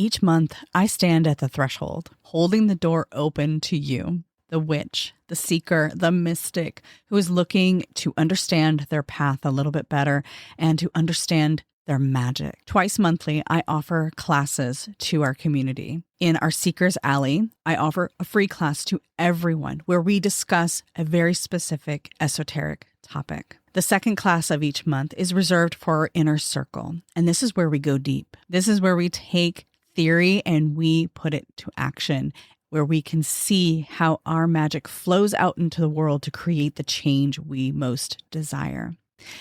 Each month, I stand at the threshold, holding the door open to you, the witch, the seeker, the mystic, who is looking to understand their path a little bit better and to understand their magic. Twice monthly, I offer classes to our community. In our Seekers Alley, I offer a free class to everyone where we discuss a very specific esoteric topic. The second class of each month is reserved for our inner circle, and this is where we go deep. This is where we take theory and we put it to action, where we can see how our magic flows out into the world to create the change we most desire.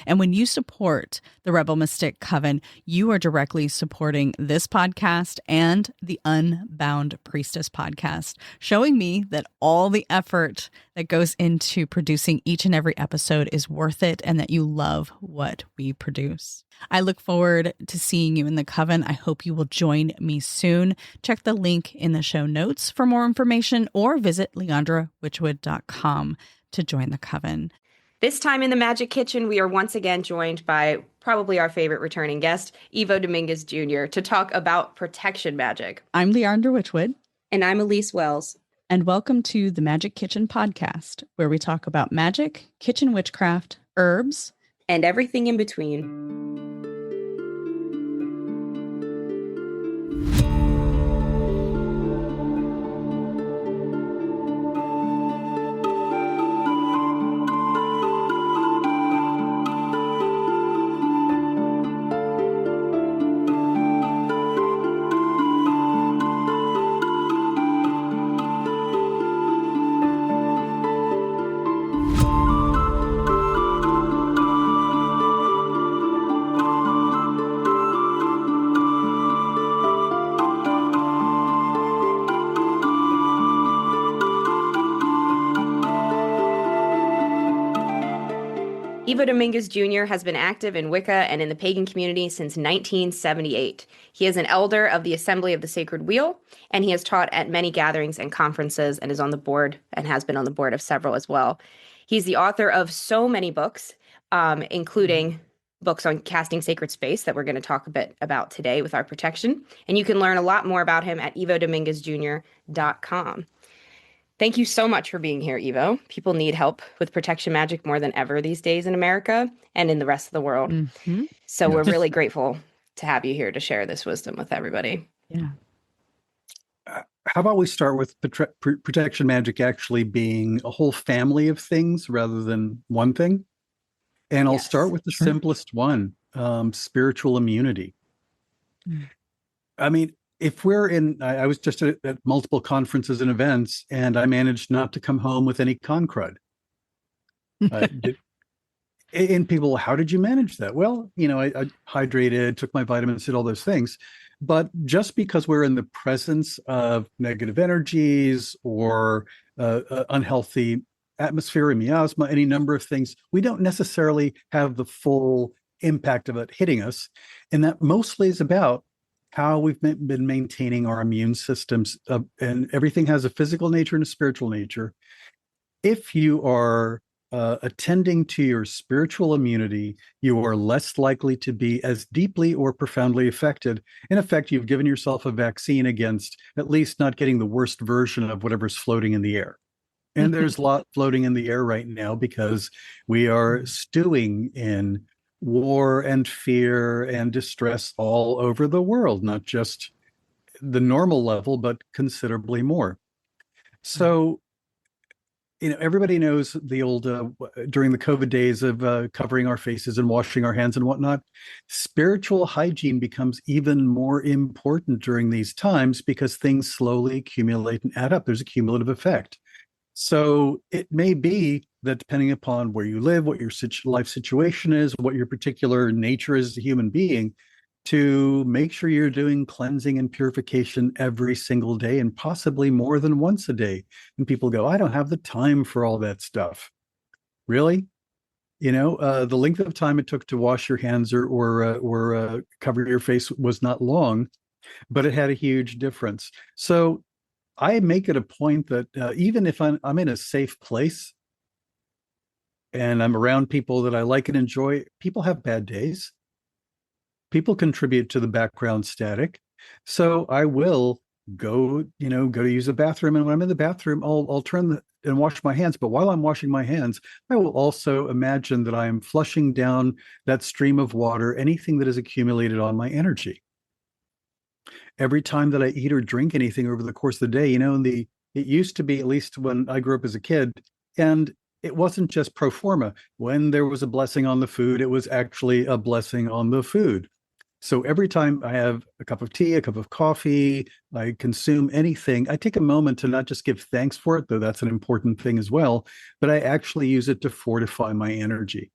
And when you support the Rebel Mystic Coven, you are directly supporting this podcast and the Unbound Priestess podcast, showing me that all the effort that goes into producing each and every episode is worth it and that you love what we produce. I look forward to seeing you in the Coven. I hope you will join me soon. Check the link in the show notes for more information or visit leandrawitchwood.com to join the Coven. This time in the Magick Kitchen, we are once again joined by probably our favorite returning guest, Ivo Dominguez Jr., to talk about protection magic. I'm Leandra Witchwood. And I'm Elyse Wells. And welcome to the Magick Kitchen Podcast, where we talk about magic, kitchen witchcraft, herbs, and everything in between. Ivo Dominguez Jr. has been active in Wicca and in the pagan community since 1978. He is an elder of the Assembly of the Sacred Wheel, and he has taught at many gatherings and conferences and is on the board and has been on the board of several as well. He's the author of so many books, including books on casting sacred space that we're going to talk a bit about today with our protection. And you can learn a lot more about him at evodominguezjr.com. Thank you so much for being here, Ivo. People need help with protection magic more than ever these days in America and in the rest of the world. Mm-hmm. So We're really grateful to have you here to share this wisdom with everybody. Yeah. How about we start with protection magic actually being a whole family of things rather than one thing? And I'll start with the simplest one, spiritual immunity. I mean, if we're I was just at multiple conferences and events, and I managed not to come home with any con crud. And people, how did you manage that? Well, I hydrated, took my vitamins, did all those things. But just because we're in the presence of negative energies or unhealthy atmosphere, miasma, any number of things, we don't necessarily have the full impact of it hitting us. And that mostly is about how we've been maintaining our immune systems, and everything has a physical nature and a spiritual nature. If you are attending to your spiritual immunity, you are less likely to be as deeply or profoundly affected. In effect, you've given yourself a vaccine against at least not getting the worst version of whatever's floating in the air. And there's a lot floating in the air right now because we are stewing in war and fear and distress all over the world, not just the normal level, but considerably more. So, everybody knows the old, during the COVID days of covering our faces and washing our hands and whatnot, spiritual hygiene becomes even more important during these times because things slowly accumulate and add up. There's a cumulative effect. So it may be that depending upon where you live, what your life situation is, what your particular nature is as a human being, to make sure you're doing cleansing and purification every single day and possibly more than once a day. And people go, I don't have the time for all that stuff. Really? The length of time it took to wash your hands or cover your face was not long, but it had a huge difference. So I make it a point that even if I'm in a safe place and I'm around people that I like and enjoy, people have bad days. People contribute to the background static. So I will go to use the bathroom. And when I'm in the bathroom, I'll turn and wash my hands. But while I'm washing my hands, I will also imagine that I am flushing down that stream of water, anything that has accumulated on my energy. Every time that I eat or drink anything over the course of the day, it used to be, at least when I grew up as a kid, and it wasn't just pro forma. When there was a blessing on the food, it was actually a blessing on the food. So every time I have a cup of tea, a cup of coffee, I consume anything, I take a moment to not just give thanks for it, though that's an important thing as well, but I actually use it to fortify my energy.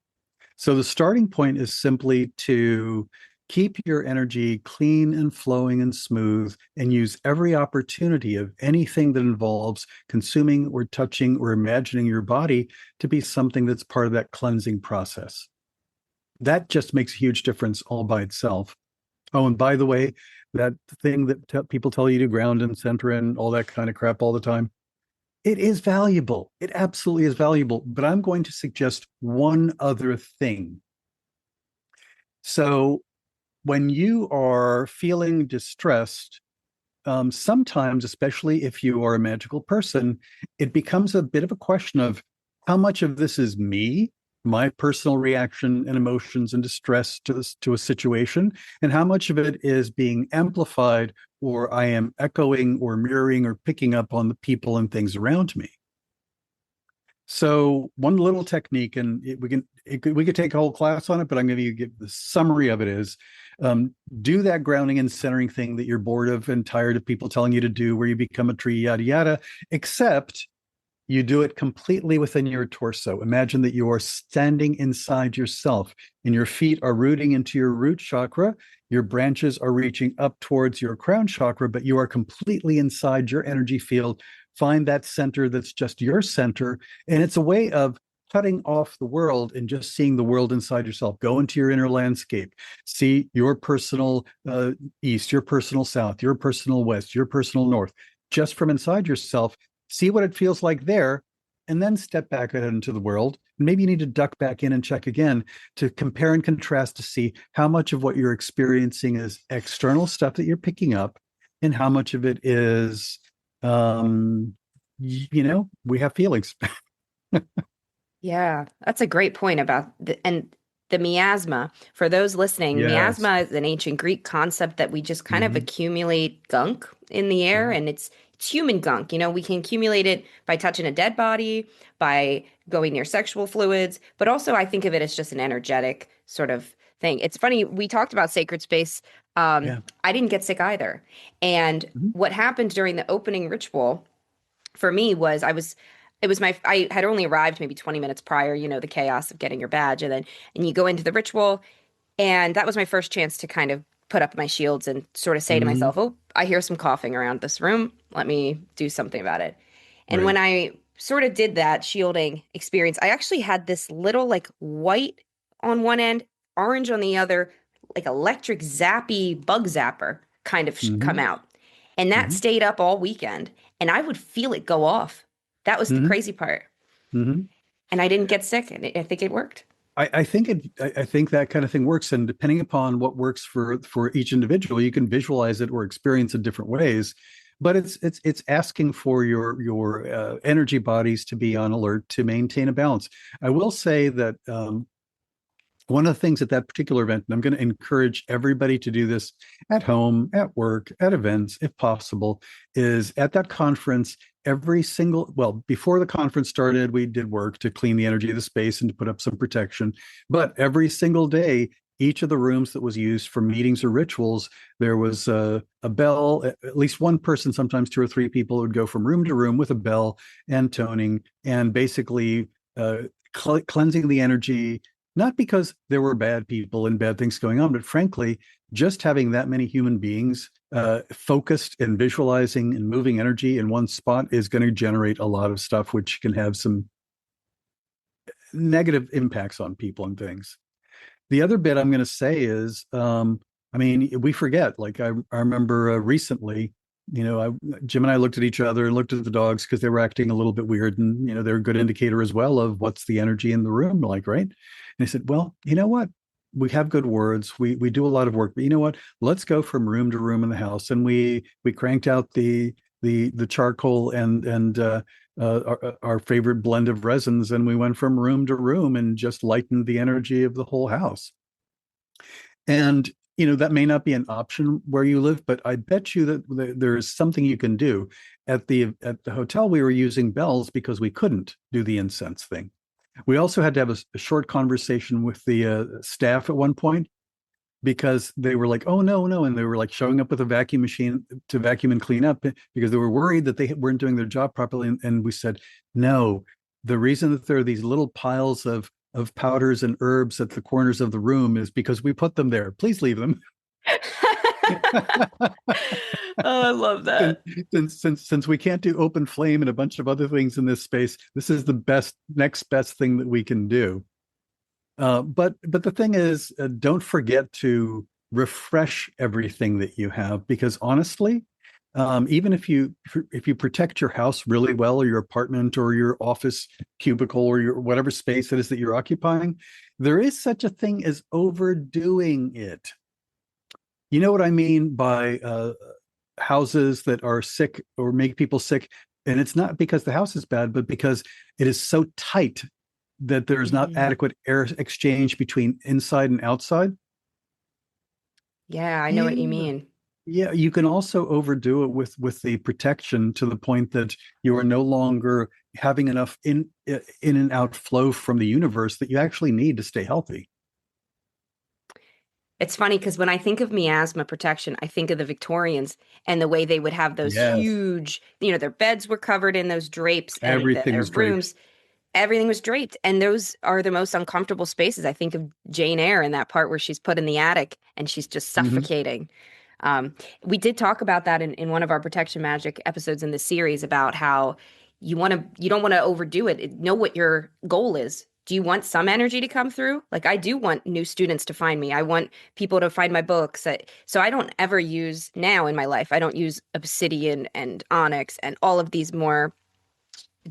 So the starting point is simply to keep your energy clean and flowing and smooth, and use every opportunity of anything that involves consuming or touching or imagining your body to be something that's part of that cleansing process. That just makes a huge difference all by itself. Oh, and by the way, that thing that people tell you to ground and center and all that kind of crap all the time, it is valuable. It absolutely is valuable. But I'm going to suggest one other thing. So when you are feeling distressed, sometimes, especially if you are a magical person, it becomes a bit of a question of how much of this is me, my personal reaction and emotions and distress to a situation, and how much of it is being amplified, or I am echoing or mirroring or picking up on the people and things around me. So one little technique, and we could take a whole class on it, but I'm going to give the summary of it is, do that grounding and centering thing that you're bored of and tired of people telling you to do, where you become a tree, yada, yada, except you do it completely within your torso. Imagine that you are standing inside yourself and your feet are rooting into your root chakra. Your branches are reaching up towards your crown chakra, but you are completely inside your energy field. Find that center that's just your center. And it's a way of cutting off the world and just seeing the world inside yourself. Go into your inner landscape. See your personal east, your personal south, your personal west, your personal north, just from inside yourself. See what it feels like there, and then step back out into the world. Maybe you need to duck back in and check again to compare and contrast to see how much of what you're experiencing is external stuff that you're picking up, and how much of it is, we have feelings. Yeah, that's a great point about the miasma. For those listening, Yes. miasma is an ancient Greek concept that we just kind of accumulate gunk in the air, and it's human gunk. We can accumulate it by touching a dead body, by going near sexual fluids, but also I think of it as just an energetic sort of thing. It's funny, we talked about sacred space. I didn't get sick either. And what happened during the opening ritual for me was I had only arrived maybe 20 minutes prior, the chaos of getting your badge. And you go into the ritual, and that was my first chance to kind of put up my shields and sort of say to myself, oh, I hear some coughing around this room. Let me do something about it. And when I sort of did that shielding experience, I actually had this little like white on one end, orange on the other, like electric zappy bug zapper kind of come out. And that stayed up all weekend, and I would feel it go off. That was the crazy part. And I didn't get sick, and I think it worked. I think that kind of thing works, and depending upon what works for each individual, you can visualize it or experience it different ways. But it's asking for your energy bodies to be on alert to maintain a balance. I will say that one of the things at that particular event, and I'm going to encourage everybody to do this at home, at work, at events, if possible, is at that conference, before the conference started, we did work to clean the energy of the space and to put up some protection. But every single day, each of the rooms that was used for meetings or rituals, there was a bell. At least one person, sometimes two or three people, would go from room to room with a bell and toning and basically cleansing the energy. Not because there were bad people and bad things going on, but frankly, just having that many human beings focused and visualizing and moving energy in one spot is going to generate a lot of stuff, which can have some negative impacts on people and things. The other bit I'm going to say is, we forget. Like I remember recently, Jim and I looked at each other and looked at the dogs because they were acting a little bit weird, and they're a good indicator as well of what's the energy in the room like, right? And I said, well, you know what? we have good words. We do a lot of work, but you know what? Let's go from room to room in the house. And we cranked out the charcoal and our favorite blend of resins, and we went from room to room and just lightened the energy of the whole house. And that may not be an option where you live, but I bet you that there's something you can do. At the hotel, we were using bells because we couldn't do the incense thing. We also had to have a short conversation with the staff at one point, because they were like, oh, no, and they were like showing up with a vacuum machine to vacuum and clean up because they were worried that they weren't doing their job properly. And we said, no, the reason that there are these little piles of powders and herbs at the corners of the room is because we put them there. Please leave them. Oh, I love that. Since we can't do open flame and a bunch of other things in this space, this is the next best thing that we can do. But the thing is, don't forget to refresh everything that you have, because honestly, even if you protect your house really well, or your apartment or your office cubicle or your whatever space it is that you're occupying, there is such a thing as overdoing it. You know what I mean by houses that are sick or make people sick, and it's not because the house is bad, but because it is so tight that there's not adequate air exchange between inside and outside. Yeah, I know what you mean. Yeah, you can also overdo it with the protection to the point that you are no longer having enough in and out flow from the universe that you actually need to stay healthy. It's funny because when I think of miasma protection, I think of the Victorians and the way they would have those huge, their beds were covered in those drapes. Everything was rooms, draped. Everything was draped. And those are the most uncomfortable spaces. I think of Jane Eyre in that part where she's put in the attic and she's just suffocating. We did talk about that in one of our Protection Magic episodes in this series, about how you don't want to overdo it. Know what your goal is. Do you want some energy to come through? Like, I do want new students to find me. I want people to find my books. So I don't ever use, now in my life, I don't use obsidian and onyx and all of these more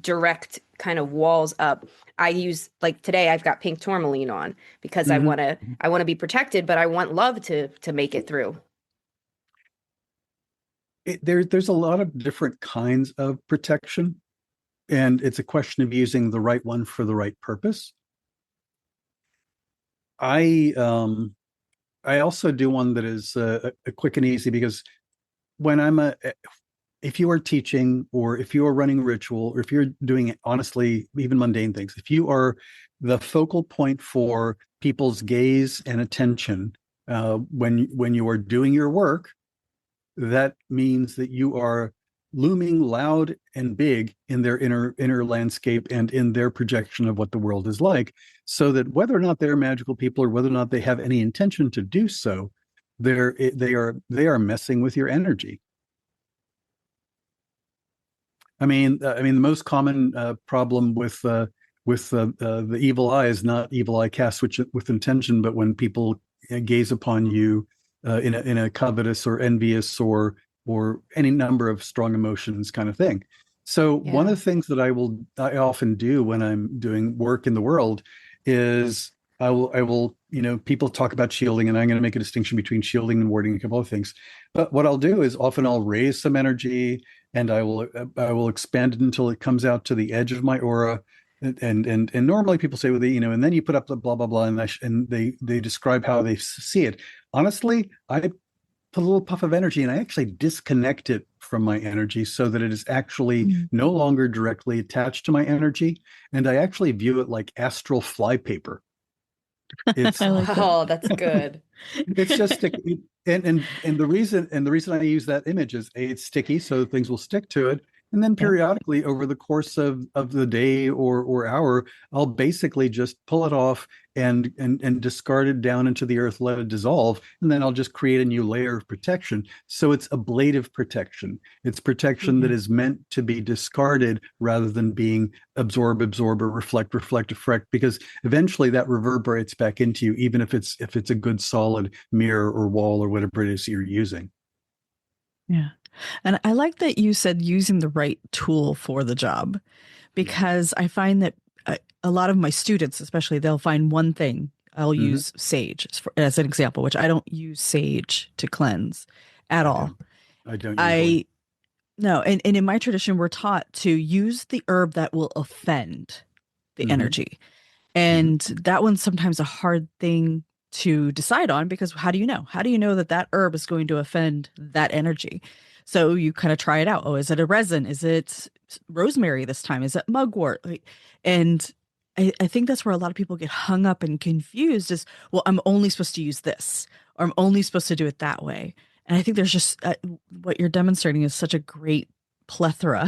direct kind of walls up. I use, like today, I've got pink tourmaline on because I want to be protected, but I want love to make it through. There's a lot of different kinds of protection, and it's a question of using the right one for the right purpose. I also do one that is a quick and easy, because when if you are teaching, or if you are running ritual, or if you're doing, honestly, even mundane things, if you are the focal point for people's gaze and attention when you are doing your work, that means that you are looming loud and big in their inner landscape and in their projection of what the world is like, so that whether or not they're magical people, or whether or not they have any intention to do so, they are messing with your energy. I mean, the most common problem with the evil eye is not evil eye cast with intention, but when people gaze upon you in a covetous or envious or any number of strong emotions kind of thing. So one of the things that I often do when I'm doing work in the world is I will people talk about shielding, and I'm going to make a distinction between shielding and warding, a couple of things. But what I'll do is often I'll raise some energy, and I will expand it until it comes out to the edge of my aura. And normally people say, well, and then you put up the blah blah blah, and they describe how they see it. Honestly, I put a little puff of energy and I actually disconnect it from my energy, so that it is actually no longer directly attached to my energy, and I actually view it like astral flypaper. It's that's good. It's just sticky, and the reason I use that image is it's sticky, so things will stick to it. And then periodically over the course of the day or hour, I'll basically just pull it off and discard it down into the earth, let it dissolve, and then I'll just create a new layer of protection. So it's ablative protection. It's protection that is meant to be discarded rather than being absorb, or reflect, because eventually that reverberates back into you, even if it's a good solid mirror or wall or whatever it is you're using. Yeah. And I like that you said using the right tool for the job, because I find that a lot of my students, especially, they'll find one thing, I'll use sage as an example, which I don't use sage to cleanse at all. I don't usually. No, and in my tradition, we're taught to use the herb that will offend the energy. And that one's sometimes a hard thing to decide on, because how do you know? How do you know that that herb is going to offend that energy? So you kind of try it out. Oh, is it a resin? Is it rosemary this time? Is it mugwort? And I think that's where a lot of people get hung up and confused is, well, I'm only supposed to use this, or I'm only supposed to do it that way. And I think there's just what you're demonstrating is such a great plethora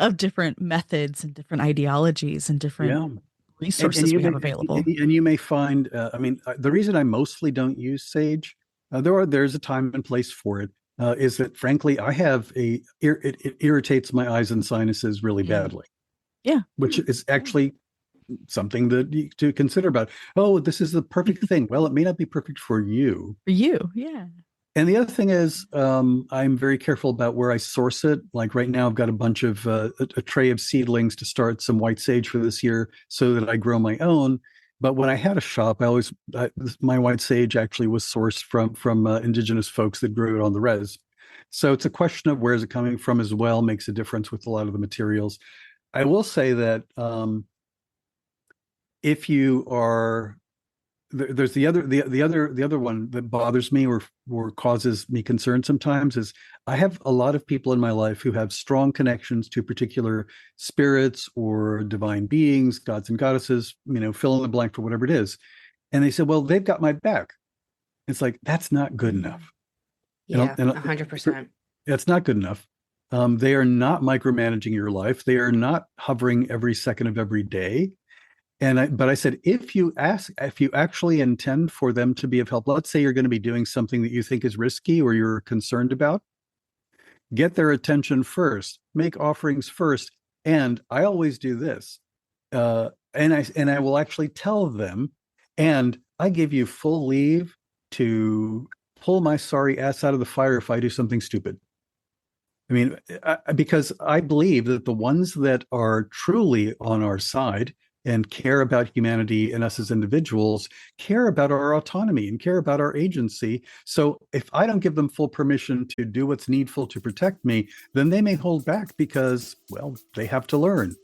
of different methods and different ideologies and different resources we have available. And you may find, the reason I mostly don't use sage, there's a time and place for it, is that frankly, it irritates my eyes and sinuses really badly. Yeah. Which is actually something to consider about. Oh, this is the perfect thing. Well, it may not be perfect for you. For you, yeah. And the other thing is, I'm very careful about where I source it. Like right now, I've got a bunch of a tray of seedlings to start some white sage for this year, so that I grow my own. But when I had a shop, my white sage actually was sourced from indigenous folks that grew it on the res. So it's a question of where is it coming from as well, makes a difference with a lot of the materials. I will say that if you are there's the other one that bothers me or causes me concern sometimes is I have a lot of people in my life who have strong connections to particular spirits or divine beings, gods and goddesses, fill in the blank for whatever it is. And they said, well, they've got my back. It's like, that's not good enough. Yeah, 100%. That's not good enough. They are not micromanaging your life. They are not hovering every second of every day. But I said, if you actually intend for them to be of help, let's say you're going to be doing something that you think is risky or you're concerned about, get their attention first, make offerings first. And I always do this. And I will actually tell them, and I give you full leave to pull my sorry ass out of the fire if I do something stupid. I mean, because I believe that the ones that are truly on our side and care about humanity and us as individuals, care about our autonomy and care about our agency. So if I don't give them full permission to do what's needful to protect me, then they may hold back because, well, they have to learn.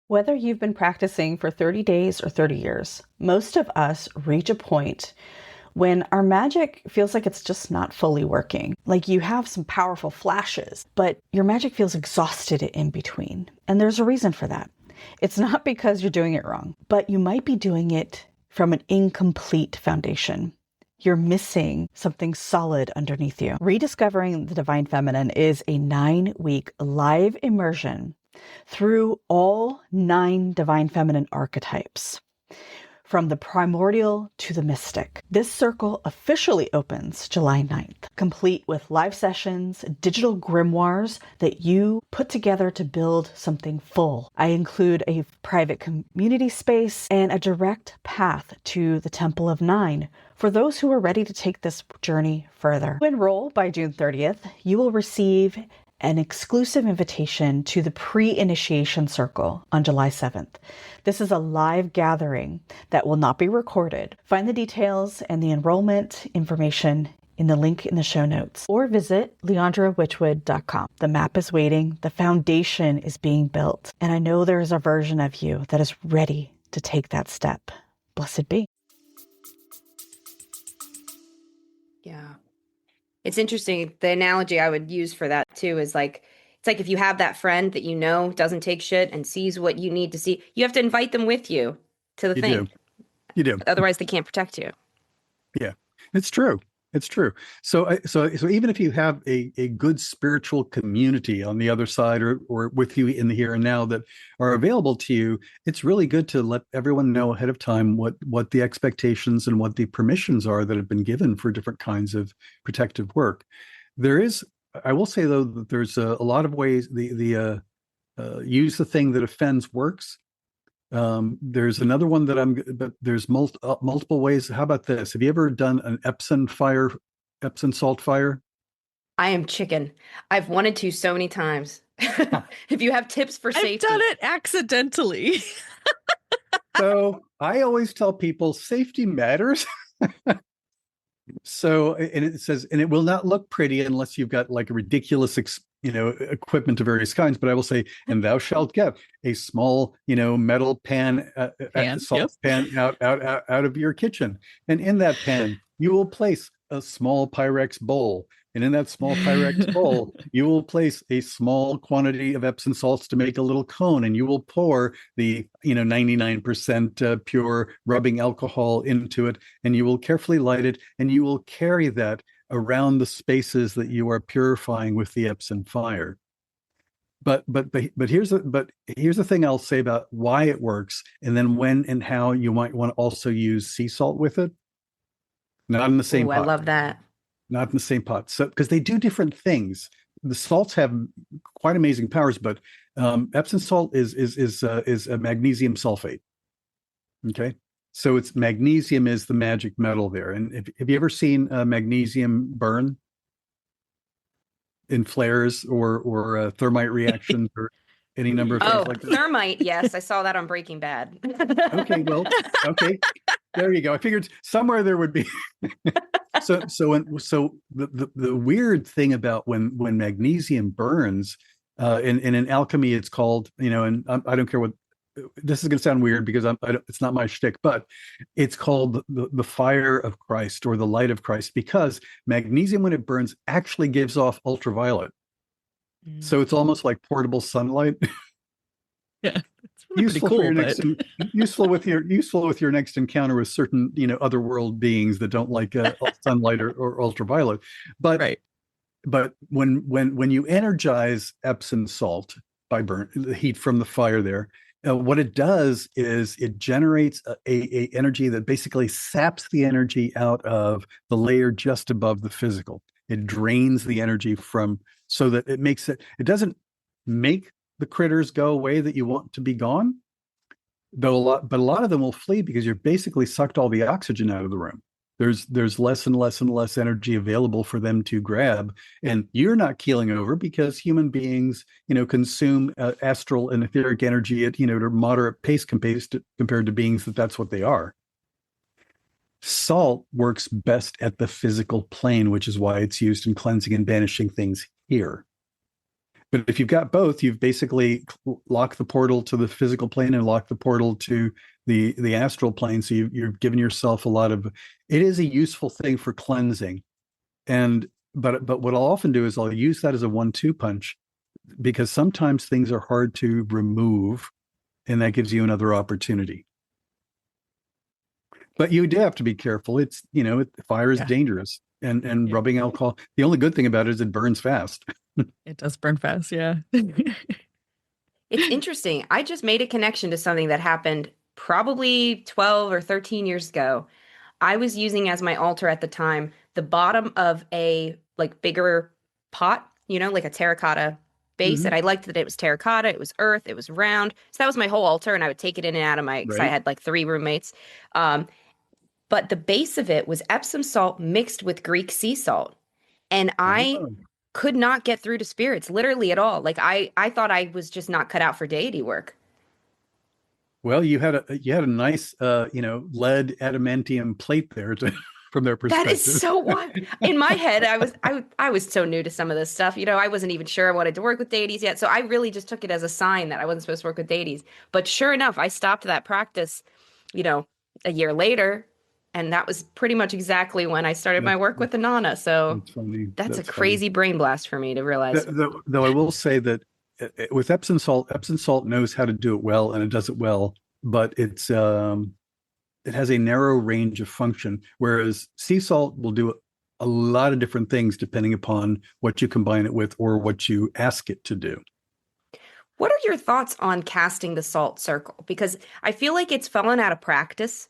Whether you've been practicing for 30 days or 30 years, most of us reach a point when our magic feels like it's just not fully working. Like you have some powerful flashes, but your magic feels exhausted in between. And there's a reason for that. It's not because you're doing it wrong, but you might be doing it from an incomplete foundation. You're missing something solid underneath you. Rediscovering the Divine Feminine is a 9-week live immersion through all 9 Divine Feminine archetypes, from the primordial to the mystic. This circle officially opens July 9th, complete with live sessions, digital grimoires that you put together to build something full. I include a private community space and a direct path to the Temple of 9 for those who are ready to take this journey further. To enroll by June 30th, you will receive an exclusive invitation to the pre-initiation circle on July 7th. This is a live gathering that will not be recorded. Find the details and the enrollment information in the link in the show notes, or visit leandrawitchwood.com. The map is waiting. The foundation is being built. And I know there is a version of you that is ready to take that step. Blessed be. Yeah. It's interesting. The analogy I would use for that too is like, it's like if you have that friend that you know doesn't take shit and sees what you need to see, you have to invite them with you to the thing. You do. Otherwise they can't protect you. Yeah, it's true. It's true. So even if you have a good spiritual community on the other side or with you in the here and now that are available to you, it's really good to let everyone know ahead of time what the expectations and what the permissions are that have been given for different kinds of protective work. I will say though that there's a lot of ways the use the thing that offends works. There's another one but there's multiple ways. How about this? Have you ever done an Epsom salt fire? I am chicken. I've wanted to so many times. If you have tips for safety. I've done it accidentally. So I always tell people safety matters. So, and it says, and it will not look pretty unless you've got like a ridiculous, equipment of various kinds. But I will say, and thou shalt get a small, metal pan, salt pan out of your kitchen. And in that pan, you will place a small Pyrex bowl. And in that small Pyrex bowl, you will place a small quantity of Epsom salts to make a little cone, and you will pour the 99% pure rubbing alcohol into it, and you will carefully light it, and you will carry that around the spaces that you are purifying with the Epsom fire. But here's the thing I'll say about why it works, and then when and how you might want to also use sea salt with it. Not in the same pot. I love that. Not in the same pot. So, because they do different things. The salts have quite amazing powers, but Epsom salt is a magnesium sulfate. Okay, so it's magnesium is the magic metal there. And have you ever seen magnesium burn in flares or thermite reactions or any number of things like that? Thermite, yes, I saw that on Breaking Bad. Okay, there you go. I figured somewhere there would be. So the weird thing about when magnesium burns, in alchemy, it's called, and I don't care what, this is going to sound weird because it's not my shtick, but it's called the fire of Christ or the light of Christ, because magnesium, when it burns, actually gives off ultraviolet. So it's almost like portable sunlight. Yeah. Useful cool, for your useful with your next encounter with certain other world beings that don't like sunlight or ultraviolet. But right. But when you energize Epsom salt by the heat from the fire there, what it does is it generates a energy that basically saps the energy out of the layer just above the physical. It drains the energy so that it doesn't make the critters go away that you want to be gone, but a lot of them will flee because you're basically sucked all the oxygen out of the room. There's less and less and less energy available for them to grab, and you're not keeling over because human beings, consume astral and etheric energy at at a moderate pace compared to beings that's what they are. Salt works best at the physical plane, which is why it's used in cleansing and banishing things here. But if you've got both, you've basically locked the portal to the physical plane and locked the portal to the astral plane. So you're giving yourself it is a useful thing for cleansing. But what I'll often do is I'll use that as a 1-2 punch, because sometimes things are hard to remove, and that gives you another opportunity. But you do have to be careful. It's, fire is dangerous, and rubbing alcohol. The only good thing about it is it burns fast. It does burn fast, yeah. It's interesting. I just made a connection to something that happened probably 12 or 13 years ago. I was using as my altar at the time the bottom of a bigger pot, like a terracotta base. Mm-hmm. And I liked that it was terracotta, it was earth, it was round. So that was my whole altar, and I would take it in and out of because I had 3 roommates. But the base of it was Epsom salt mixed with Greek sea salt. And I could not get through to spirits literally at all. I thought I was just not cut out for deity work. Well, you had a nice lead adamantium plate there from their perspective. That is so wild. In my head, I was so new to some of this stuff. I wasn't even sure I wanted to work with deities yet. So I really just took it as a sign that I wasn't supposed to work with deities. But sure enough, I stopped that practice, a year later. And that was pretty much exactly when I started my work with Inanna. So that's a crazy brain blast for me to realize. Though I will say that with Epsom salt knows how to do it well, and it does it well, but it has a narrow range of function, whereas sea salt will do a lot of different things depending upon what you combine it with or what you ask it to do. What are your thoughts on casting the salt circle? Because I feel like it's fallen out of practice.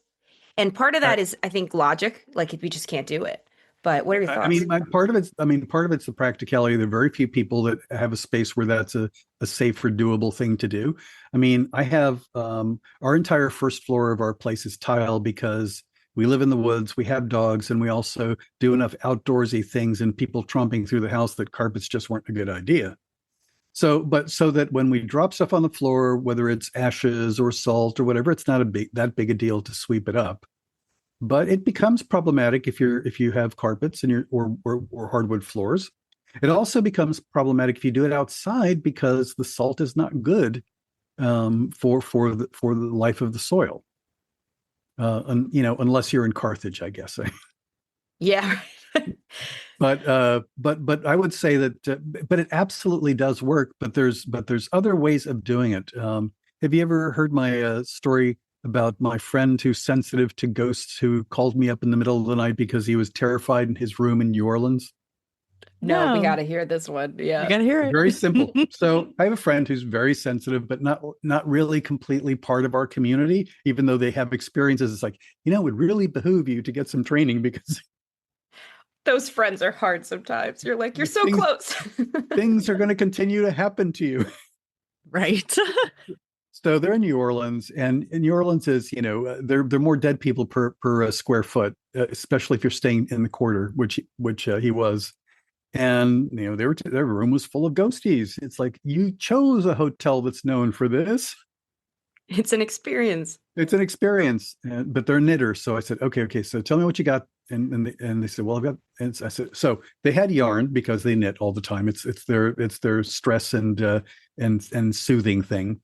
And part of that is, I think, logic. We just can't do it. But what are your thoughts? Part of it's the practicality. There are very few people that have a space where that's a safe or doable thing to do. I have our entire first floor of our place is tile because we live in the woods, we have dogs, and we also do enough outdoorsy things and people tromping through the house that carpets just weren't a good idea. So that when we drop stuff on the floor, whether it's ashes or salt or whatever, it's not that big a deal to sweep it up. But it becomes problematic if you have carpets and or hardwood floors. It also becomes problematic if you do it outside because the salt is not good for the life of the soil. Unless you're in Carthage, I guess. Yeah. But I would say that, but it absolutely does work. But there's other ways of doing it. Have you ever heard my story about my friend who's sensitive to ghosts who called me up in the middle of the night because he was terrified in his room in New Orleans? No, we got to hear this one. Yeah. You got to hear it. Very simple. So I have a friend who's very sensitive, but not really completely part of our community, even though they have experiences. It's like, it would really behoove you to get some training because those friends are hard sometimes. You're like, you're so close. Things are going to continue to happen to you. Right. So they're in New Orleans, and New Orleans is, they're more dead people per square foot, especially if you're staying in the quarter, which he was. And their room was full of ghosties. It's like, you chose a hotel that's known for this. It's an experience. It's an experience, but they're knitters. So I said, okay. So tell me what you got. And they said, well, I've got. And I said, so they had yarn because they knit all the time. It's their stress and soothing thing.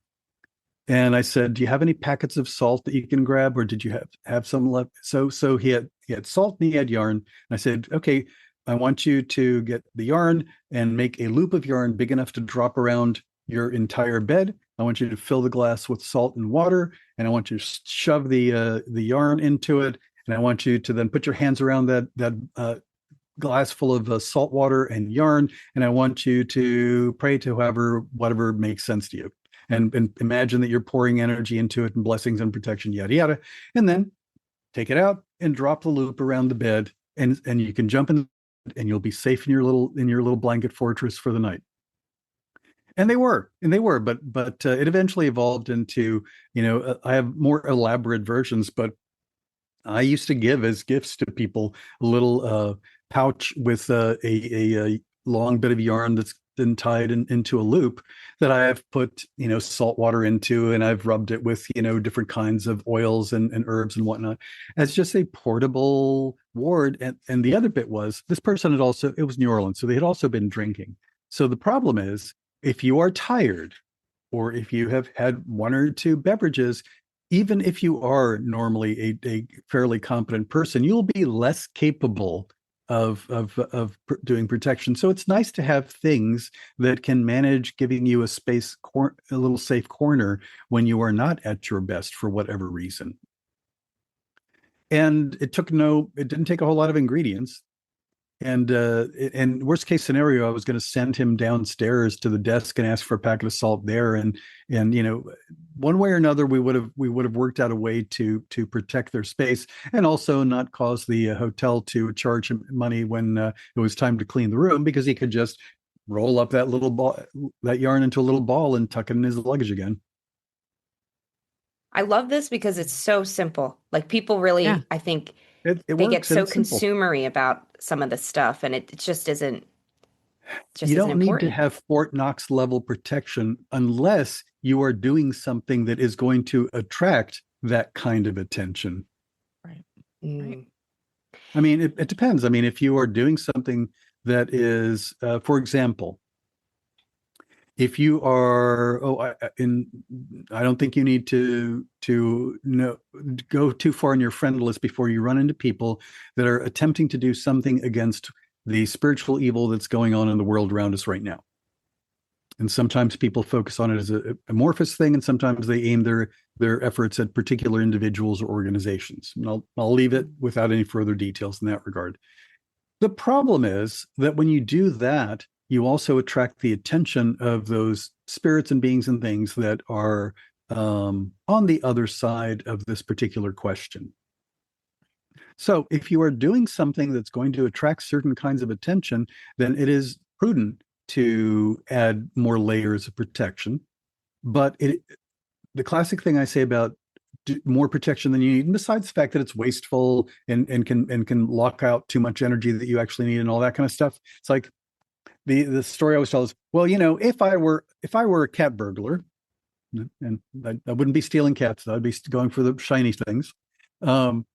And I said, do you have any packets of salt that you can grab, or did you have some left? So he had salt and he had yarn. And I said, okay, I want you to get the yarn and make a loop of yarn big enough to drop around your entire bed. I want you to fill the glass with salt and water, and I want you to shove the yarn into it. And I want you to then put your hands around that glass full of salt water and yarn. And I want you to pray to whatever makes sense to you. And imagine that you're pouring energy into it and blessings and protection, yada, yada. And then take it out and drop the loop around the bed. And you can jump in and you'll be safe in your little blanket fortress for the night. And they were, but it eventually evolved into, I have more elaborate versions, but I used to give as gifts to people a little pouch with a long bit of yarn that's been tied into a loop that I have put, salt water into, and I've rubbed it with, different kinds of oils and herbs and whatnot as just a portable ward. And the other bit was this person it was New Orleans, so they had also been drinking. So the problem is, if you are tired or if you have had one or two beverages, even if you are normally a fairly competent person, you'll be less capable of doing protection. So it's nice to have things that can manage giving you a little safe corner when you are not at your best for whatever reason. And it didn't take a whole lot of ingredients. And worst case scenario, I was going to send him downstairs to the desk and ask for a packet of salt there. And one way or another, we would have worked out a way to protect their space and also not cause the hotel to charge him money when it was time to clean the room, because he could just roll up that little ball, that yarn into a little ball and tuck it in his luggage again. I love this because it's so simple. Like, people really, I think, they get so consumery about some of the stuff, and it just isn't. You don't need to have Fort Knox level protection unless you are doing something that is going to attract that kind of attention. Right. Right. I mean, it depends. I mean, if you are doing something that is, for example, if you are, I don't think you need to go too far in your friend list before you run into people that are attempting to do something against the spiritual evil that's going on in the world around us right now. And sometimes people focus on it as an amorphous thing, and sometimes they aim their efforts at particular individuals or organizations. And I'll leave it without any further details in that regard. The problem is that when you do that, you also attract the attention of those spirits and beings and things that are on the other side of this particular question. So if you are doing something that's going to attract certain kinds of attention, then it is prudent to add more layers of protection. But the classic thing I say about more protection than you need, and besides the fact that it's wasteful and can lock out too much energy that you actually need and all that kind of stuff, it's like, the story I always tell is, well, if I were a cat burglar, and I wouldn't be stealing cats, I'd be going for the shiny things. And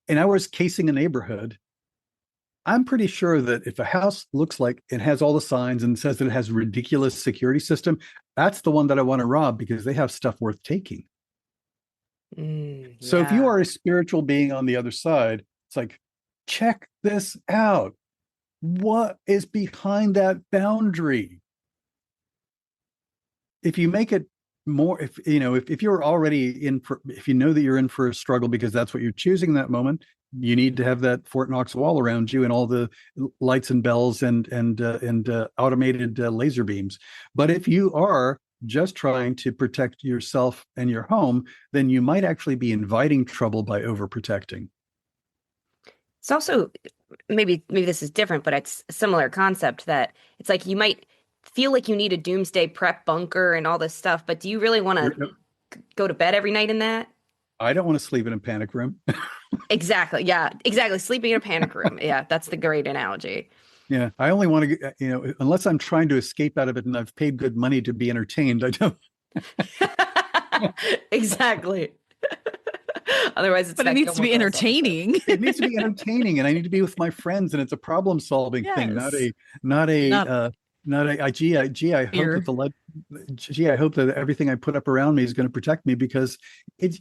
I was casing a neighborhood. I'm pretty sure that if a house looks like it has all the signs and says that it has a ridiculous security system, that's the one that I want to rob because they have stuff worth taking. So if you are a spiritual being on the other side, it's like, check this out. What is behind that boundary? If you make it more, if you're already if you know that you're in for a struggle because that's what you're choosing in that moment, you need to have that Fort Knox wall around you and all the lights and bells and automated laser beams. But if you are just trying to protect yourself and your home, then you might actually be inviting trouble by overprotecting. It's also, maybe this is different, but it's a similar concept that it's like you might feel like you need a doomsday prep bunker and all this stuff, but do you really want to go to bed every night in that? I don't want to sleep in a panic room. Exactly. Yeah, exactly. Sleeping in a panic room. Yeah, that's the great analogy. Yeah, I only want to, unless I'm trying to escape out of it and I've paid good money to be entertained, I don't. Exactly. Otherwise, it's but it needs to be entertaining. It needs to be entertaining, and I need to be with my friends, and it's a problem-solving thing, not a gee, I hope that everything I put up around me is going to protect me, because it's,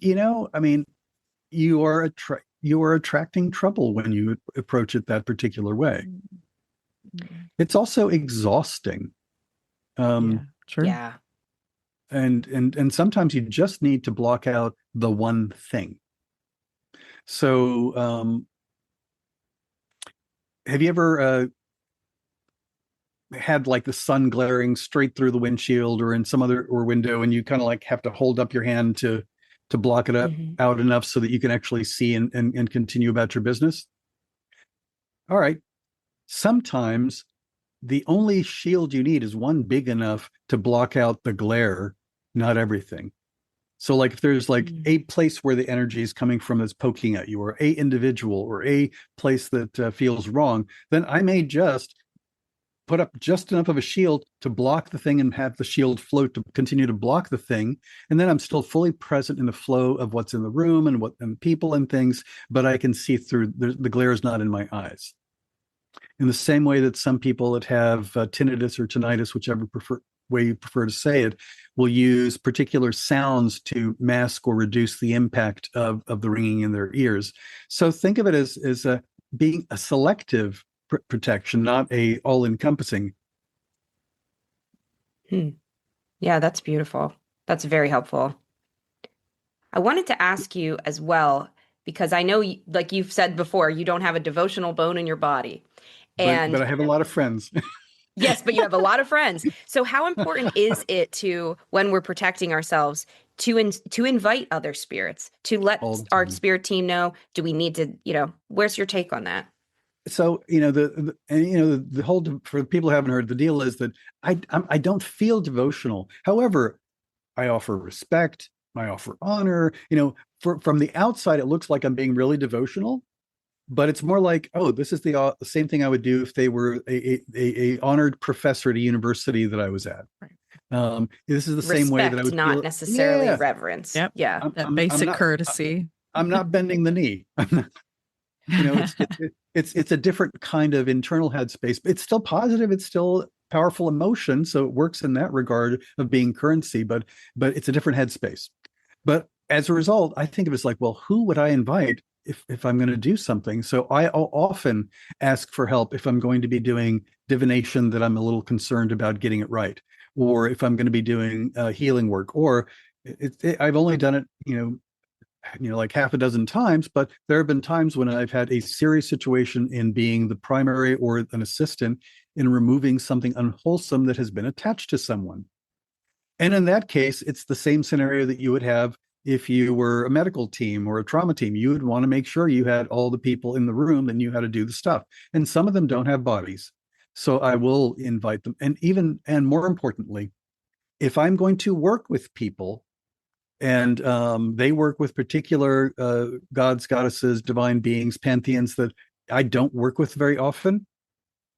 you are attracting trouble when you approach it that particular way. It's also exhausting. True. Yeah. And sometimes you just need to block out the one thing. So, have you ever had like the sun glaring straight through the windshield or in some other window, and you kind of like have to hold up your hand to block it out enough so that you can actually see and continue about your business? All right. Sometimes the only shield you need is one big enough to block out the glare, not everything. So like if there's like a place where the energy is coming from that's poking at you, or a individual, or a place that feels wrong, then I may just put up just enough of a shield to block the thing and have the shield float to continue to block the thing. And then I'm still fully present in the flow of what's in the room and people and things, but I can see through. The glare is not in my eyes. In the same way that some people that have tinnitus or tinnitus, whichever way you prefer to say it, will use particular sounds to mask or reduce the impact of the ringing in their ears. So think of it as being a selective protection, not a all-encompassing. Yeah, that's beautiful. That's very helpful. I wanted to ask you as well, because I know, like you've said before, you don't have a devotional bone in your body. But I have a lot of friends. Yes, but you have a lot of friends. So how important is it to, when we're protecting ourselves, to invite other spirits, to let our spirit team know? Do we need to, where's your take on that? So, the whole, for people who haven't heard, the deal is that I don't feel devotional. However, I offer respect, I offer honor. From the outside, it looks like I'm being really devotional. But it's more like, oh, this is the same thing I would do if they were a honored professor at a university that I was at. Right. This is the same way that I would not feel, necessarily reverence. Yep. Yeah. That basic courtesy. I'm not bending the knee. It's a different kind of internal headspace. It's still positive. It's still powerful emotion. So it works in that regard of being currency, but it's a different headspace. But as a result, I think of it as like, well, who would I invite if I'm going to do something? So I often ask for help if I'm going to be doing divination that I'm a little concerned about getting it right, or if I'm going to be doing healing work, or I've only done it, like half a dozen times, but there have been times when I've had a serious situation in being the primary or an assistant in removing something unwholesome that has been attached to someone. And in that case, it's the same scenario that you would have if you were a medical team or a trauma team. You would want to make sure you had all the people in the room that knew how to do the stuff. And some of them don't have bodies. So I will invite them. And more importantly, if I'm going to work with people and they work with particular gods, goddesses, divine beings, pantheons that I don't work with very often,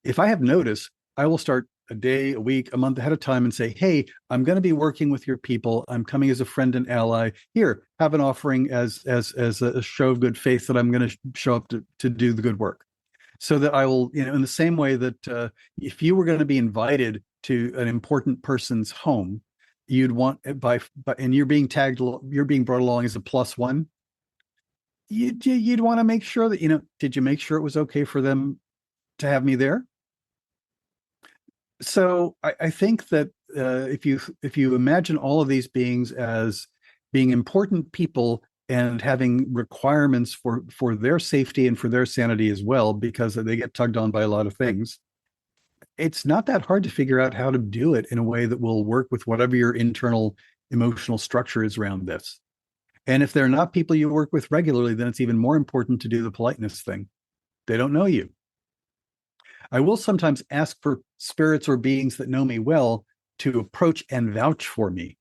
if I have notice, I will start a day, a week, a month ahead of time and say, hey, I'm going to be working with your people. I'm coming as a friend and ally. Here, have an offering as a show of good faith that I'm going to show up to do the good work. So that I will, in the same way that if you were going to be invited to an important person's home, you'd want and you're being brought along as a plus one. You'd want to make sure that, did you make sure it was okay for them to have me there? So I think that if you imagine all of these beings as being important people and having requirements for their safety and for their sanity as well, because they get tugged on by a lot of things, it's not that hard to figure out how to do it in a way that will work with whatever your internal emotional structure is around this. And if they're not people you work with regularly, then it's even more important to do the politeness thing. They don't know you. I will sometimes ask for spirits or beings that know me well to approach and vouch for me,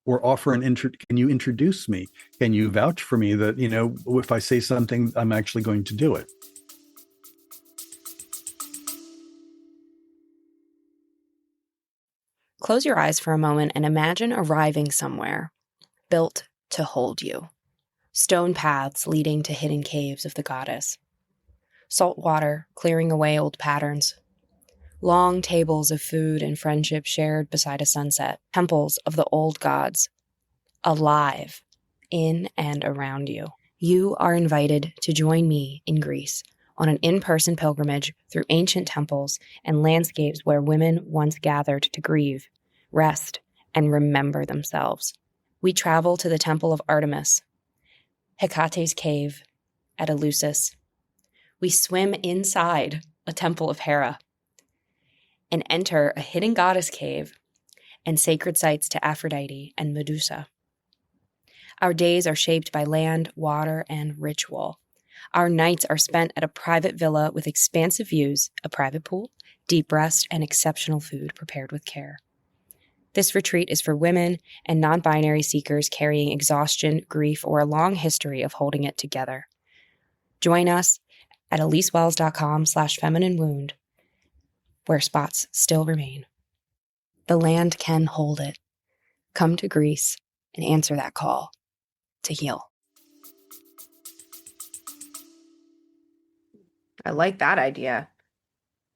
or offer can you introduce me? Can you vouch for me that, if I say something, I'm actually going to do it? Close your eyes for a moment and imagine arriving somewhere built to hold you. Stone paths leading to hidden caves of the goddess. Salt water clearing away old patterns. Long tables of food and friendship shared beside a sunset. Temples of the old gods, alive in and around you. You are invited to join me in Greece on an in-person pilgrimage through ancient temples and landscapes where women once gathered to grieve, rest, and remember themselves. We travel to the Temple of Artemis, Hecate's cave at Elyse. We swim inside a temple of Hera and enter a hidden goddess cave and sacred sites to Aphrodite and Medusa. Our days are shaped by land, water, and ritual. Our nights are spent at a private villa with expansive views, a private pool, deep rest, and exceptional food prepared with care. This retreat is for women and non-binary seekers carrying exhaustion, grief, or a long history of holding it together. Join us at ElyseWells.com/feminine wound, where spots still remain. The land can hold it. Come to Greece and answer that call to heal. I like that idea.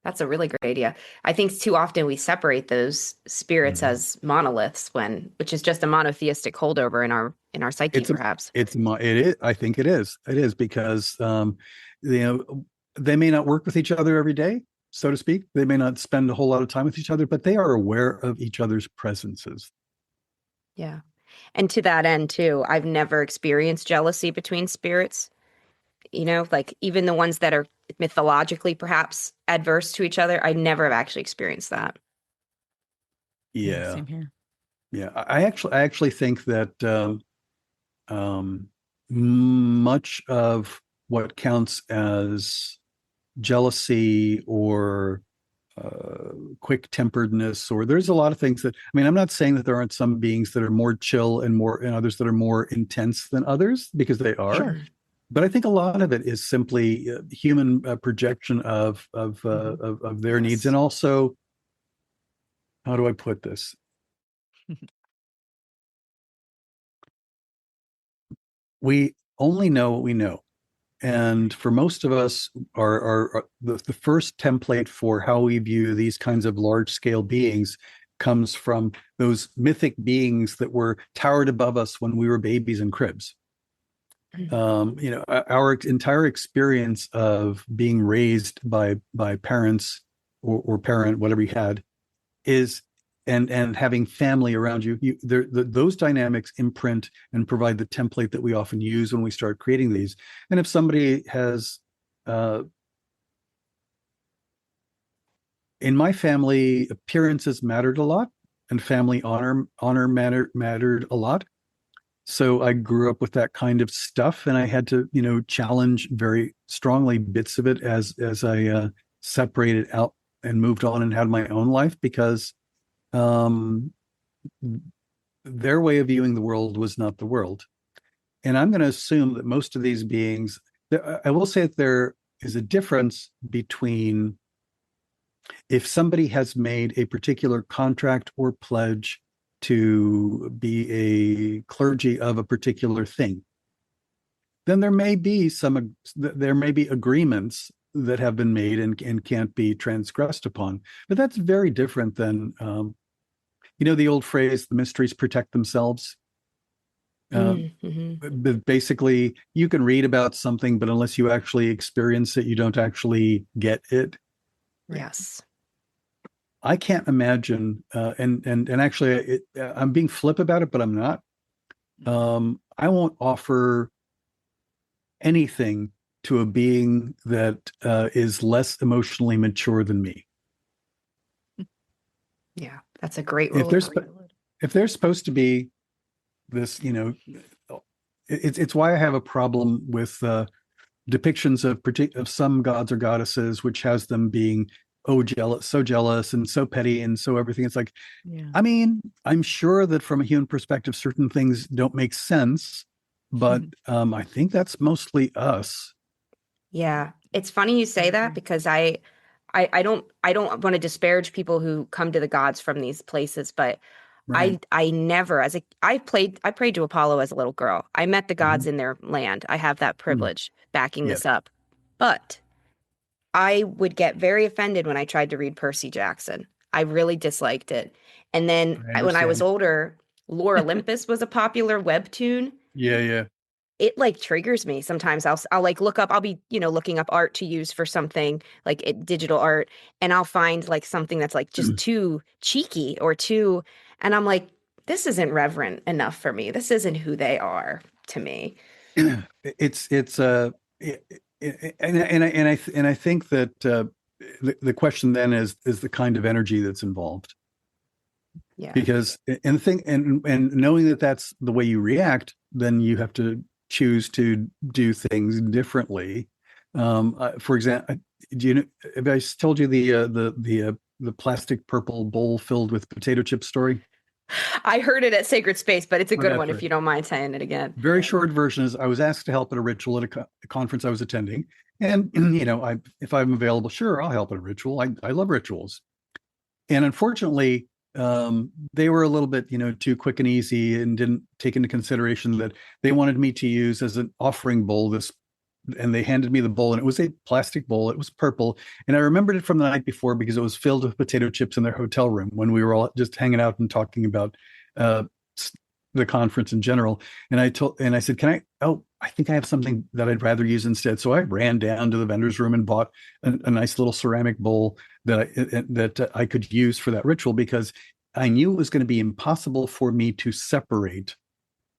That's a really great idea. I think too often we separate those spirits as monoliths which is just a monotheistic holdover in our psyche, perhaps. It is. I think it is. It is because they may not work with each other every day, so to speak. They may not spend a whole lot of time with each other, but they are aware of each other's presences. Yeah. And to that end too, I've never experienced jealousy between spirits. Like even the ones that are mythologically perhaps adverse to each other, I never have actually experienced that. Yeah. Same here. Yeah. I actually think that much of what counts as jealousy or quick-temperedness, or there's a lot of things that, I'm not saying that there aren't some beings that are more chill and others that are more intense than others, because they are. Sure. But I think a lot of it is simply human projection of their needs, and also, how do I put this? We only know what we know, and for most of us, the first template for how we view these kinds of large-scale beings comes from those mythic beings that were towered above us when we were babies in cribs. Our entire experience of being raised by parents or parent, whatever you had, is and having family around you. Those dynamics imprint and provide the template that we often use when we start creating these. And if somebody has, in my family, appearances mattered a lot, and family honor mattered a lot. So I grew up with that kind of stuff, and I had to, challenge very strongly bits of it as I separated out and moved on and had my own life, because their way of viewing the world was not the world. And I'm going to assume that most of these beings, I will say that there is a difference between if somebody has made a particular contract or pledge to be a clergy of a particular thing, then there may be agreements that have been made and can't be transgressed upon. But that's very different than, the old phrase, the mysteries protect themselves. But basically, you can read about something, but unless you actually experience it, you don't actually get it. Yes. I can't imagine, and actually, I'm being flip about it, but I'm not. I won't offer anything to a being that is less emotionally mature than me. Yeah, that's a great rule. If they're supposed to be this, it's why I have a problem with depictions of some gods or goddesses, which has them being so jealous and so petty and so everything. It's like, I mean, I'm sure that from a human perspective, certain things don't make sense, but I think that's mostly us. Yeah, it's funny you say that, because I don't want to disparage people who come to the gods from these places, but Right. I never, I prayed to Apollo as a little girl. I met the gods in their land. I have that privilege backing this up. But I would get very offended when I tried to read Percy Jackson. I really disliked it. And then when I was older, Lore Olympus was a popular webtoon. Yeah. It like triggers me. Sometimes I'll like look up, I'll be, looking up art to use for something like digital art, and I'll find like something that's like just too cheeky or too, and I'm like, this isn't reverent enough for me. This isn't who they are to me. And I think that the question then is the kind of energy that's involved. Yeah. Because and knowing that that's the way you react, then you have to choose to do things differently. For example, have I told you the plastic purple bowl filled with potato chip story? I heard it at Sacred Space, but it's a good one right. if you don't mind saying it again. Very short version is I was asked to help at a ritual at a conference I was attending. And, if I'm available, sure, I'll help at a ritual. I love rituals. And unfortunately, they were a little bit, too quick and easy, and didn't take into consideration that they wanted me to use as an offering bowl and they handed me the bowl, and it was a plastic bowl. It was purple. And I remembered it from the night before because it was filled with potato chips in their hotel room when we were all just hanging out and talking about the conference in general. And I said, I think I have something that I'd rather use instead. So I ran down to the vendor's room and bought a nice little ceramic bowl that I could use for that ritual, because I knew it was going to be impossible for me to separate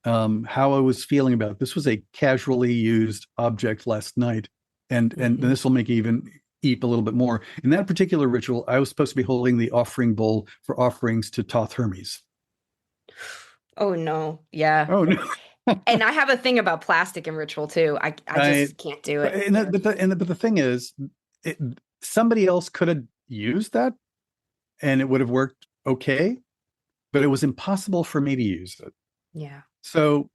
how I was feeling about it. This was a casually used object last night, and this will make even eat a little bit more. In that particular ritual, I was supposed to be holding the offering bowl for offerings to Thoth Hermes. Oh no! Yeah. Oh no! And I have a thing about plastic and ritual too. I just can't do it. But the thing is, somebody else could have used that, and it would have worked okay. But it was impossible for me to use it. Yeah. So,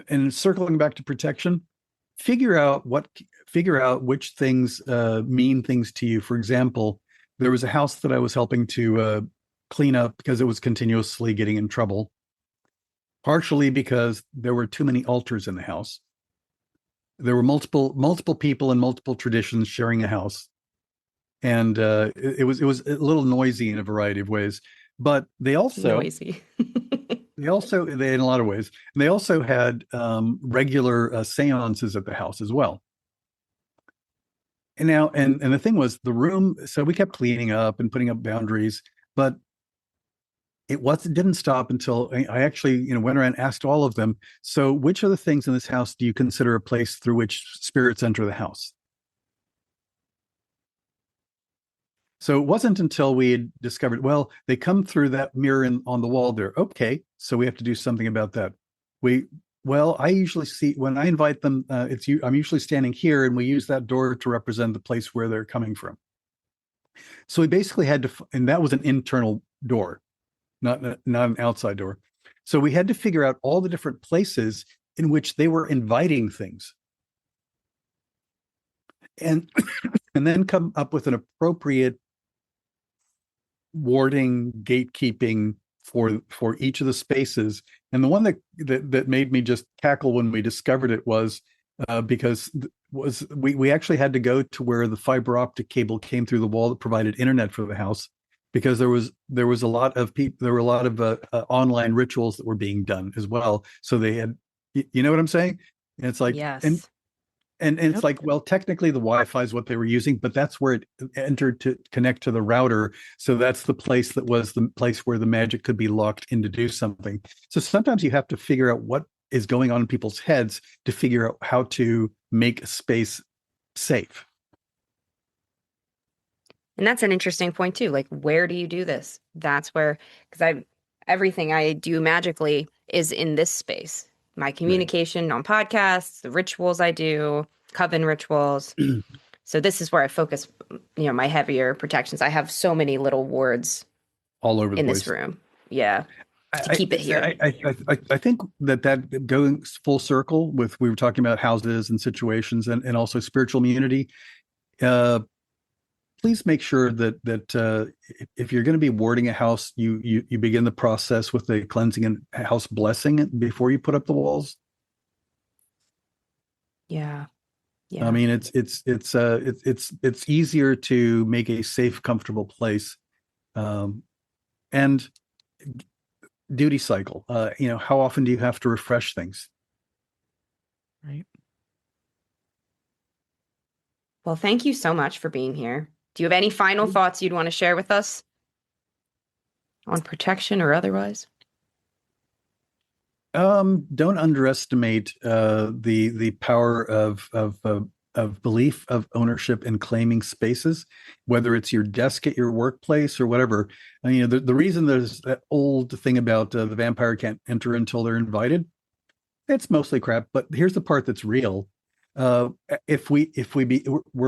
and circling back to protection, figure out which things mean things to you. For example, there was a house that I was helping to clean up because it was continuously getting in trouble, partially because there were too many altars in the house. There were multiple people and multiple traditions sharing a house, and it was a little noisy in a variety of ways. But they also noisy. they in a lot of ways. And they also had regular seances at the house as well. And now, and the thing was, the room. So we kept cleaning up and putting up boundaries, but it didn't stop until I actually, went around and asked all of them. So, which of the things in this house do you consider a place through which spirits enter the house? So it wasn't until we had discovered, well, they come through that mirror on the wall there. Okay, so we have to do something about that. I usually see when I invite them, I'm usually standing here, and we use that door to represent the place where they're coming from. So we basically had to, and that was an internal door, not an outside door. So we had to figure out all the different places in which they were inviting things. And and then come up with an appropriate warding, gatekeeping for each of the spaces. And the one that made me just cackle when we discovered it was because we actually had to go to where the fiber optic cable came through the wall that provided internet for the house, because there was a lot of online rituals that were being done as well. So they had, you know what I'm saying? And it's like, Yes. And it's like, well, technically the Wi-Fi is what they were using, but that's where it entered to connect to the router. So that's the place that was the place where the magic could be locked in to do something. So sometimes you have to figure out what is going on in people's heads to figure out how to make a space safe. And that's an interesting point too. Like, where do you do this? That's where, because everything I do magically is in this space. My communication on podcasts, the rituals I do, coven rituals. So this is where I focus, my heavier protections. I have so many little wards all over the place in this room. Yeah. To keep it here. I think that going full circle with, we were talking about houses and situations and also spiritual immunity. Please make sure that if you're going to be warding a house, you begin the process with a cleansing and house blessing before you put up the walls. Yeah. I mean, it's easier to make a safe, comfortable place, and duty cycle. How often do you have to refresh things? Right. Well, thank you so much for being here. Do you have any final thoughts you'd want to share with us on protection or otherwise? Don't underestimate the power of belief, of ownership, and claiming spaces, whether it's your desk at your workplace or whatever. The reason there's that old thing about the vampire can't enter until they're invited, it's mostly crap. But here's the part that's real. We're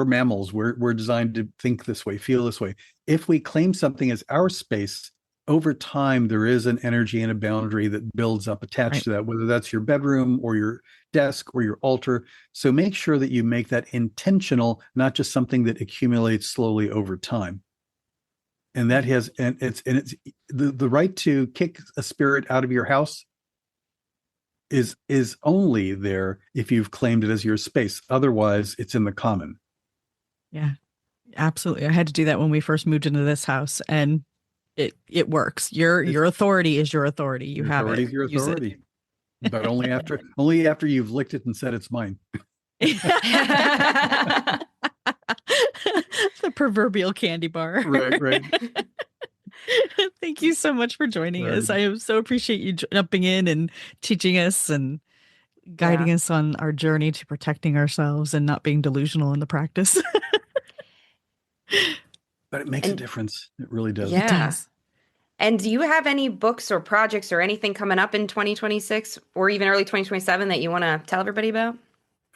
mammals, we're designed to think this way, feel this way. If we claim something as our space, over time there is an energy and a boundary that builds up attached to that, whether that's your bedroom or your desk or your altar. So make sure that you make that intentional, not just something that accumulates slowly over time. And that has, and it's the right to kick a spirit out of your house is only there if you've claimed it as your space. Otherwise, it's in the common. Yeah, absolutely. I had to do that when we first moved into this house, and it works. Your authority is your authority. You have it. Your authority. But only after you've licked it and said it's mine. The proverbial candy bar. Right. Thank you so much for joining us. I so appreciate you jumping in and teaching us and guiding us on our journey to protecting ourselves and not being delusional in the practice. But it makes a difference. It really does. Yeah. It does. And do you have any books or projects or anything coming up in 2026 or even early 2027 that you want to tell everybody about?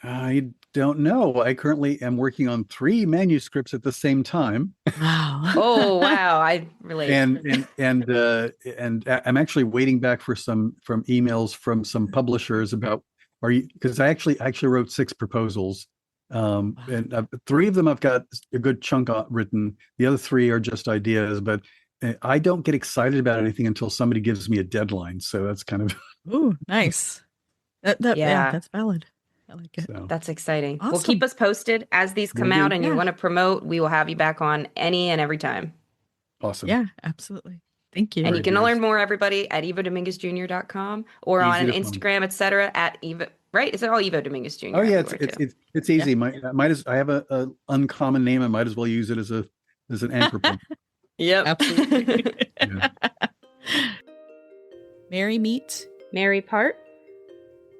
I don't know. I currently am working on 3 manuscripts at the same time. Wow. Oh, wow. I relate. And I'm actually waiting back from emails from some publishers about, because I actually wrote 6 proposals. And 3 of them I've got a good chunk written. The other 3 are just ideas, but I don't get excited about anything until somebody gives me a deadline. So that's kind of Ooh, nice. That's valid. I like it. So. That's exciting. Awesome. Well, keep us posted as these come out and you want to promote. We will have you back on any and every time. Awesome. Yeah, absolutely. Thank you. And you can learn more, everybody, at ivodominguezjr.com or on Instagram, etc. at Ivo. Right? Is it all Ivo Dominguez Jr.? Oh yeah, it's easy. Yeah. I have a uncommon name. I might as well use it as an anchor point. Yep, absolutely. Yeah. Merry meet, Merry part,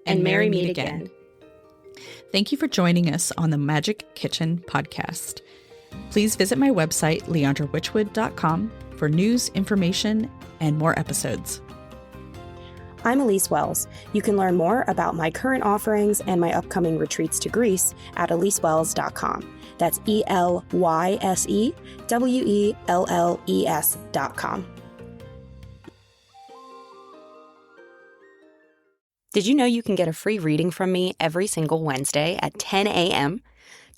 and merry meet again. Thank you for joining us on the Magick Kitchen Podcast. Please visit my website, leandrawitchwood.com, for news, information, and more episodes. I'm Elyse Wells. You can learn more about my current offerings and my upcoming retreats to Greece at ElyseWells.com. That's ELYSEWELLES.com. Did you know you can get a free reading from me every single Wednesday at 10 a.m.?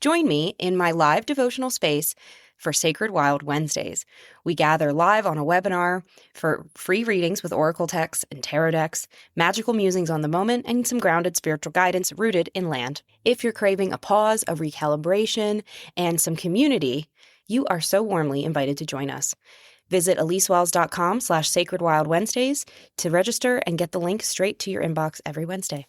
Join me in my live devotional space for Sacred Wild Wednesdays. We gather live on a webinar for free readings with oracle texts and tarot decks, magical musings on the moment, and some grounded spiritual guidance rooted in land. If you're craving a pause, a recalibration, and some community, you are so warmly invited to join us. Visit ElyseWells.com/sacredwildwednesdays to register and get the link straight to your inbox every Wednesday.